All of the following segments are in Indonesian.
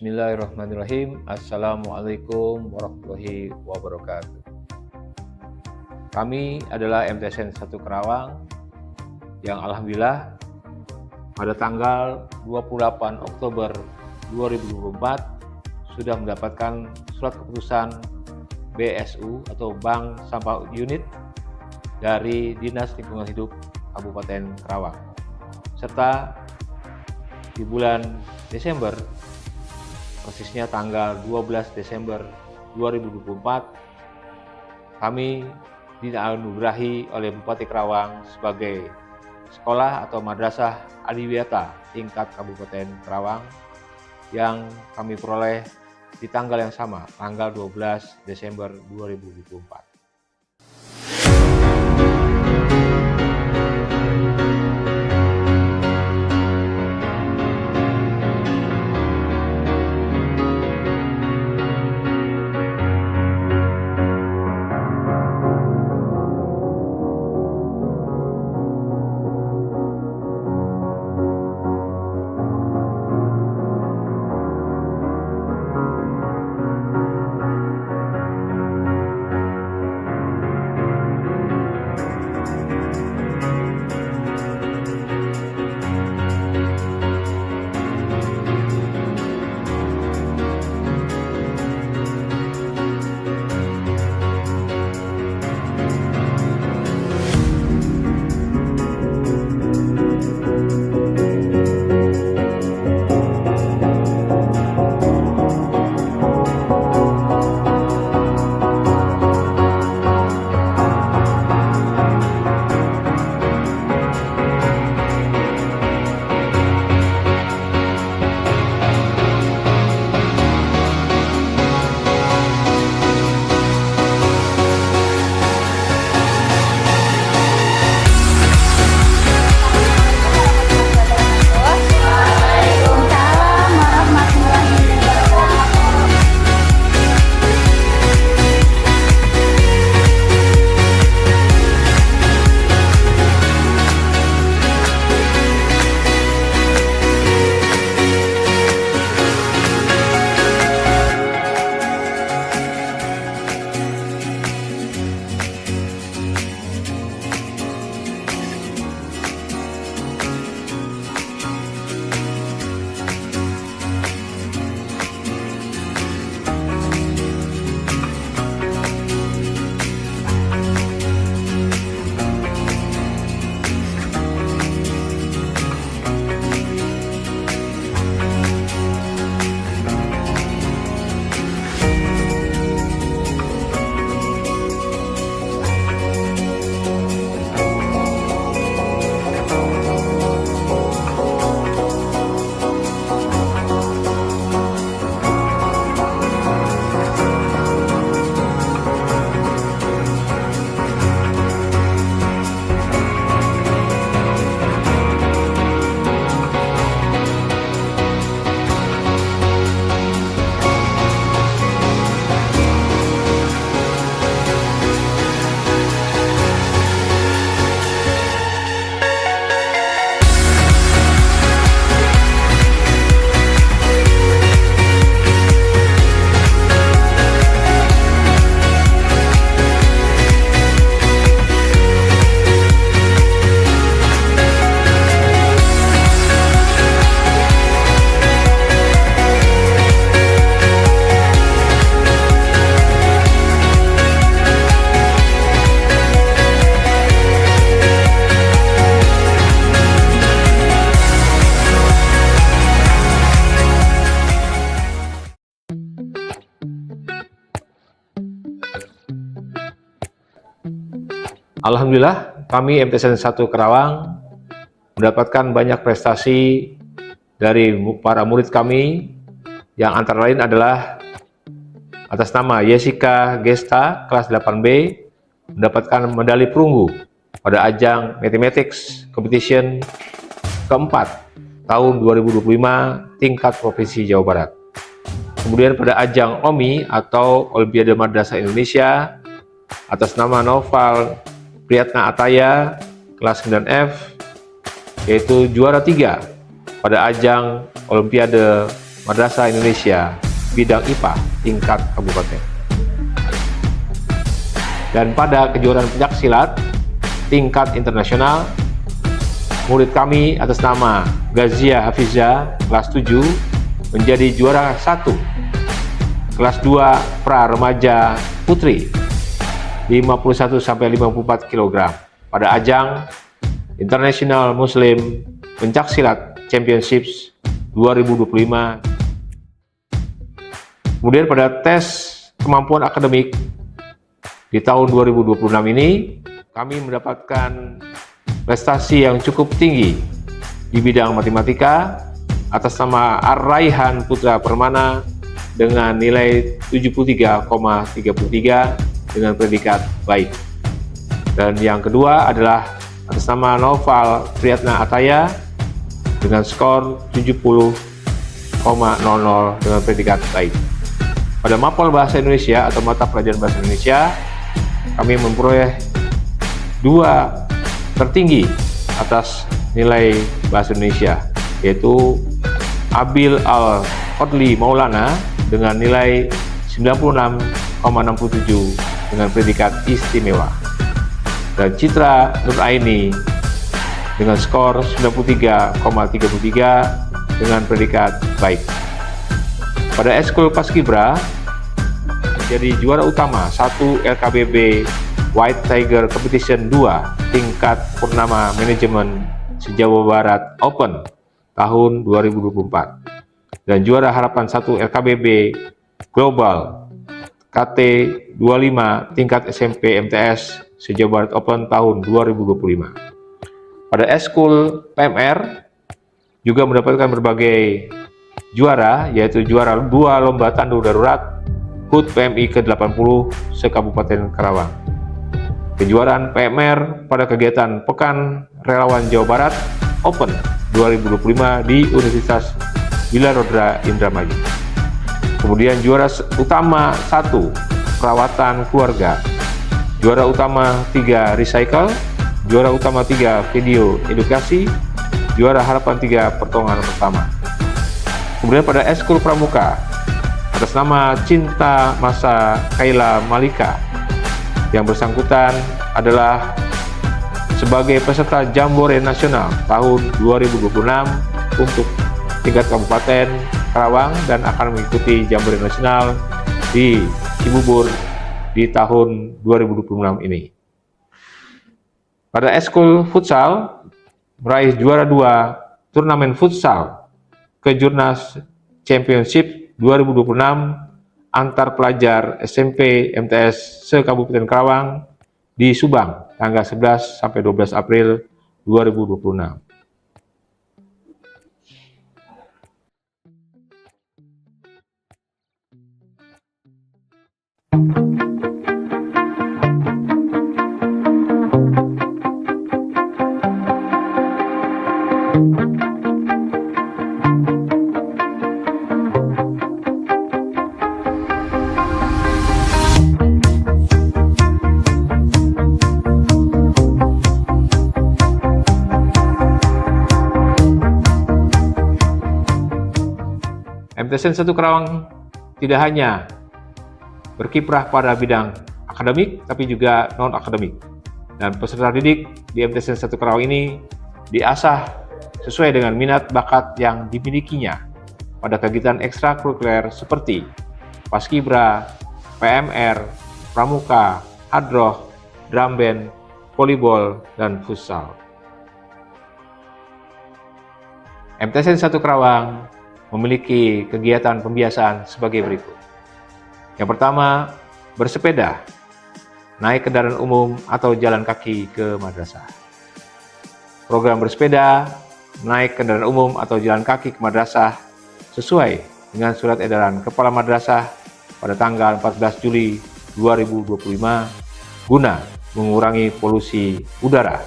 Bismillahirrahmanirrahim. Assalamualaikum warahmatullahi wabarakatuh. Kami adalah MTSN 1 Karawang yang alhamdulillah pada tanggal 28 Oktober 2024 sudah mendapatkan surat keputusan BSU atau Bank Sampah Unit dari Dinas Lingkungan Hidup Kabupaten Karawang. Serta di bulan Desember, persisnya tanggal 12 Desember 2024, kami dianugerahi oleh Bupati Karawang sebagai sekolah atau madrasah adiwiyata tingkat Kabupaten Karawang yang kami peroleh di tanggal yang sama, tanggal 12 Desember 2024. Alhamdulillah, kami MTSN 1 Karawang mendapatkan banyak prestasi dari para murid kami, yang antara lain adalah atas nama Jessica Gesta kelas 8B mendapatkan medali perunggu pada ajang Mathematics Competition keempat tahun 2025 tingkat Provinsi Jawa Barat. Kemudian pada ajang OMI atau Olimpiade Madrasah Indonesia atas nama Noval Priyatna Ataya kelas 9F, yaitu juara 3 pada ajang Olimpiade Madrasah Indonesia bidang IPA tingkat kabupaten. Dan pada kejuaraan pencaksilat tingkat internasional, murid kami atas nama Gazia Hafiza kelas 7 menjadi juara 1 kelas 2 pra remaja putri 51 sampai 54 kg pada ajang International Muslim Pencaksilat Championships 2025. Kemudian pada tes kemampuan akademik di tahun 2026 ini, kami mendapatkan prestasi yang cukup tinggi di bidang matematika atas nama Ar-Raihan Putra Permana dengan nilai 73,33 dengan predikat baik. Dan yang kedua adalah atas nama Noval Priyatna Ataya dengan skor 70,00 dengan predikat baik. Pada Mapel Bahasa Indonesia atau mata pelajaran Bahasa Indonesia, kami memperoleh 2 tertinggi atas nilai Bahasa Indonesia, yaitu Abil Al-Fadli Maulana dengan nilai 96,67 dengan predikat istimewa, dan Citra Nuraini dengan skor 93,33 dengan predikat baik. Pada Eskul Paskibra menjadi juara utama 1 LKBB White Tiger Competition 2 tingkat Purnama Manajemen se-Jawa Barat Open tahun 2024 dan juara harapan 1 LKBB Global KT 25 tingkat SMP MTS se-Jawa Barat Open tahun 2025. Pada Eskul PMR juga mendapatkan berbagai juara, yaitu juara 2 lomba tandu darurat HUT PMI ke-80 se-Kabupaten Karawang. Kejuaraan PMR pada kegiatan Pekan Relawan Jawa Barat Open 2025 di Universitas Wilarodra Indramayu. Kemudian juara utama 1 perawatan keluarga, juara utama 3 recycle, juara utama 3 video edukasi, juara harapan 3 pertolongan pertama. Kemudian pada Eskul Pramuka atas nama Cinta Masa Kaila Malika, yang bersangkutan adalah sebagai peserta Jambore Nasional tahun 2026 untuk tingkat Kabupaten Karawang dan akan mengikuti Jambore Nasional di Cibubur di tahun 2026 ini. Pada Eskul Futsal meraih juara 2 turnamen futsal Kejurnas Championship 2026 antar pelajar SMP MTS se-Kabupaten Karawang di Subang tanggal 11 sampai 12 April 2026. MTSN 1 Karawang tidak hanya berkiprah pada bidang akademik, tapi juga non-akademik. Dan peserta didik di MTSN 1 Karawang ini diasah sesuai dengan minat bakat yang dimilikinya pada kegiatan ekstrakurikuler seperti Paskibra, PMR, Pramuka, Hadroh, Drum Band, Volleyball, dan Futsal. MTSN 1 Karawang memiliki kegiatan pembiasaan sebagai berikut. Yang pertama, bersepeda, naik kendaraan umum atau jalan kaki ke madrasah. Program bersepeda, naik kendaraan umum atau jalan kaki ke madrasah sesuai dengan surat edaran Kepala Madrasah pada tanggal 14 Juli 2025 guna mengurangi polusi udara.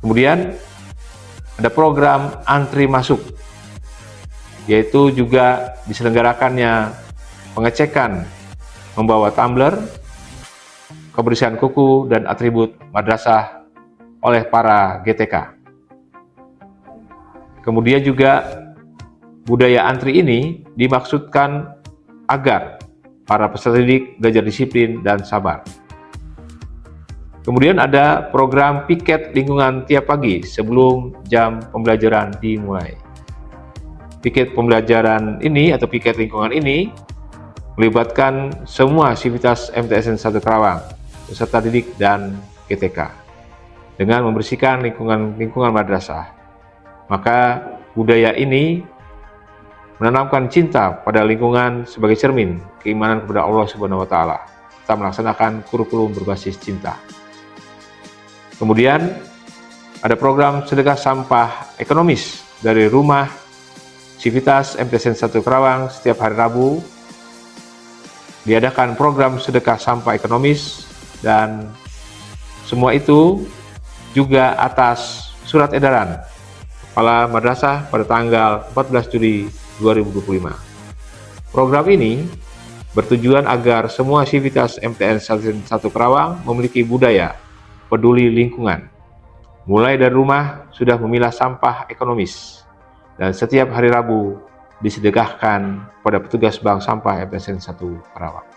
Kemudian ada program antri masuk, yaitu juga diselenggarakannya pengecekan membawa tumbler, kebersihan kuku, dan atribut madrasah oleh para GTK. Kemudian juga budaya antri ini dimaksudkan agar para peserta didik belajar disiplin dan sabar. Kemudian ada program piket lingkungan tiap pagi sebelum jam pembelajaran dimulai. Piket pembelajaran ini atau piket lingkungan ini melibatkan semua sivitas MTSN 1 Karawang, peserta didik dan GTK dengan membersihkan lingkungan madrasah. Maka budaya ini menanamkan cinta pada lingkungan sebagai cermin keimanan kepada Allah Subhanahu wa taala. Kita melaksanakan kurikulum berbasis cinta. Kemudian ada program sedekah sampah ekonomis dari rumah Sivitas MTSN 1 Karawang. Setiap hari Rabu diadakan program sedekah sampah ekonomis, dan semua itu juga atas surat edaran Kepala Madrasah pada tanggal 14 Juli 2025. Program ini bertujuan agar semua sivitas MTSN 1 Karawang memiliki budaya peduli lingkungan. Mulai dari rumah sudah memilah sampah ekonomis, dan setiap hari Rabu disedekahkan pada petugas bank sampah MTSN 1 Karawang.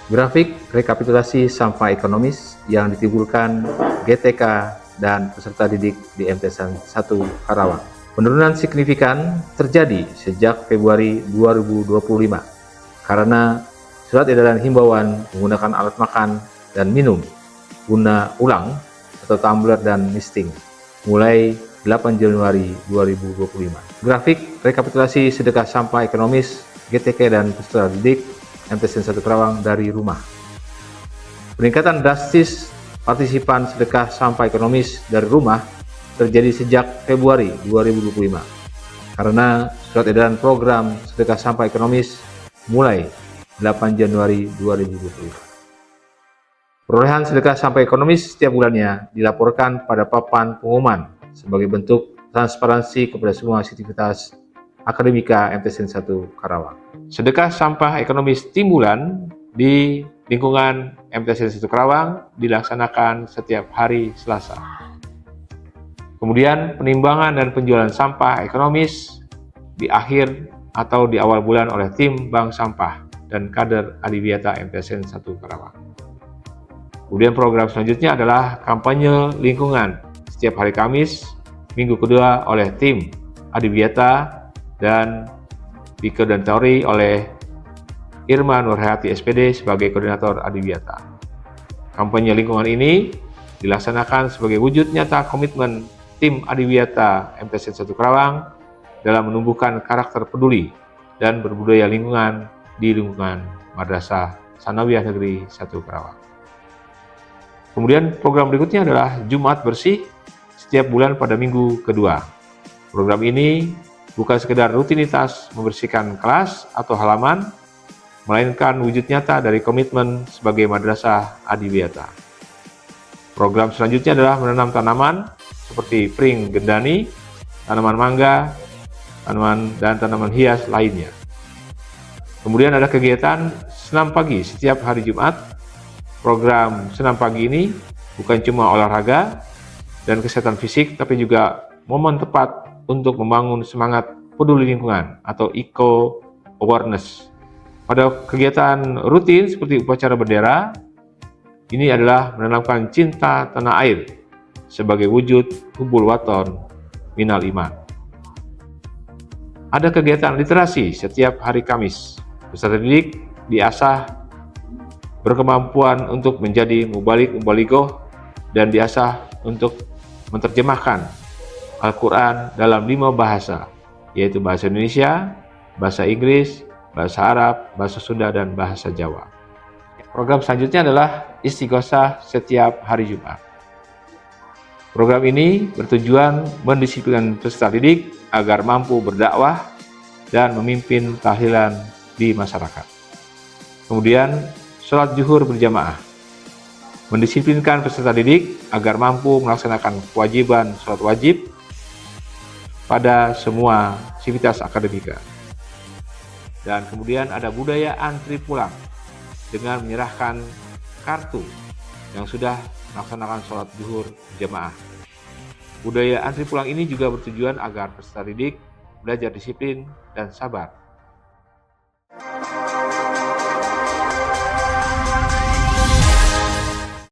Grafik rekapitulasi sampah ekonomis yang ditimbulkan GTK dan peserta didik di MTSN 1 Karawang. Penurunan signifikan terjadi sejak Februari 2025 karena surat edaran himbauan menggunakan alat makan dan minum guna ulang atau tumbler dan misting mulai 8 Januari 2025. Grafik rekapitulasi sedekah sampah ekonomis GTK dan peserta didik MTSN 1 Karawang dari rumah. Peningkatan drastis partisipan sedekah sampah ekonomis dari rumah terjadi sejak Februari 2025 karena surat edaran program sedekah sampah ekonomis mulai 8 Januari 2025. Perolehan sedekah sampah ekonomis setiap bulannya dilaporkan pada papan pengumuman sebagai bentuk transparansi kepada semua aktivitas akademika MTSN 1 Karawang. Sedekah sampah ekonomis timbulan di lingkungan MTSN 1 Karawang dilaksanakan setiap hari Selasa. Kemudian penimbangan dan penjualan sampah ekonomis di akhir atau di awal bulan oleh tim bank sampah dan kader Adiwiyata MTSN 1 Karawang. Kemudian program selanjutnya adalah kampanye lingkungan setiap hari Kamis, minggu kedua oleh tim Adiwiyata dan dikoordinatori oleh Irma Nurhayati SPD sebagai koordinator Adiwiyata. Kampanye lingkungan ini dilaksanakan sebagai wujud nyata komitmen tim Adiwiyata MTSN 1 Karawang dalam menumbuhkan karakter peduli dan berbudaya lingkungan di lingkungan Madrasah Sanawiyah Negeri 1 Karawang. Kemudian program berikutnya adalah Jumat Bersih setiap bulan pada minggu kedua. Program ini bukan sekedar rutinitas membersihkan kelas atau halaman, melainkan wujud nyata dari komitmen sebagai Madrasah Adiwiyata. Program selanjutnya adalah menanam tanaman seperti pring gendani, tanaman mangga, tanaman hias lainnya. Kemudian ada kegiatan senam pagi setiap hari Jumat. Program senam pagi ini bukan cuma olahraga dan kesehatan fisik, tapi juga momen tepat untuk membangun semangat peduli lingkungan atau eco awareness. Pada kegiatan rutin seperti upacara bendera, ini adalah menanamkan cinta tanah air sebagai wujud hubul waton minal iman. Ada kegiatan literasi setiap hari Kamis. Peserta didik diasah berkemampuan untuk menjadi mubalik-mubalighah dan diasah untuk menerjemahkan Al-Quran dalam 5 bahasa, yaitu bahasa Indonesia, bahasa Inggris, bahasa Arab, bahasa Sunda, dan bahasa Jawa. Program selanjutnya adalah Istighosah setiap hari Jumat. Program ini bertujuan mendisiplinkan peserta didik agar mampu berdakwah dan memimpin tahlilan di masyarakat. Kemudian, sholat zuhur berjamaah. Mendisiplinkan peserta didik agar mampu melaksanakan kewajiban sholat wajib pada semua sivitas akademika. Dan kemudian ada budaya antri pulang dengan menyerahkan kartu yang sudah melaksanakan sholat zuhur berjamaah. Budaya antri pulang ini juga bertujuan agar peserta didik belajar disiplin dan sabar.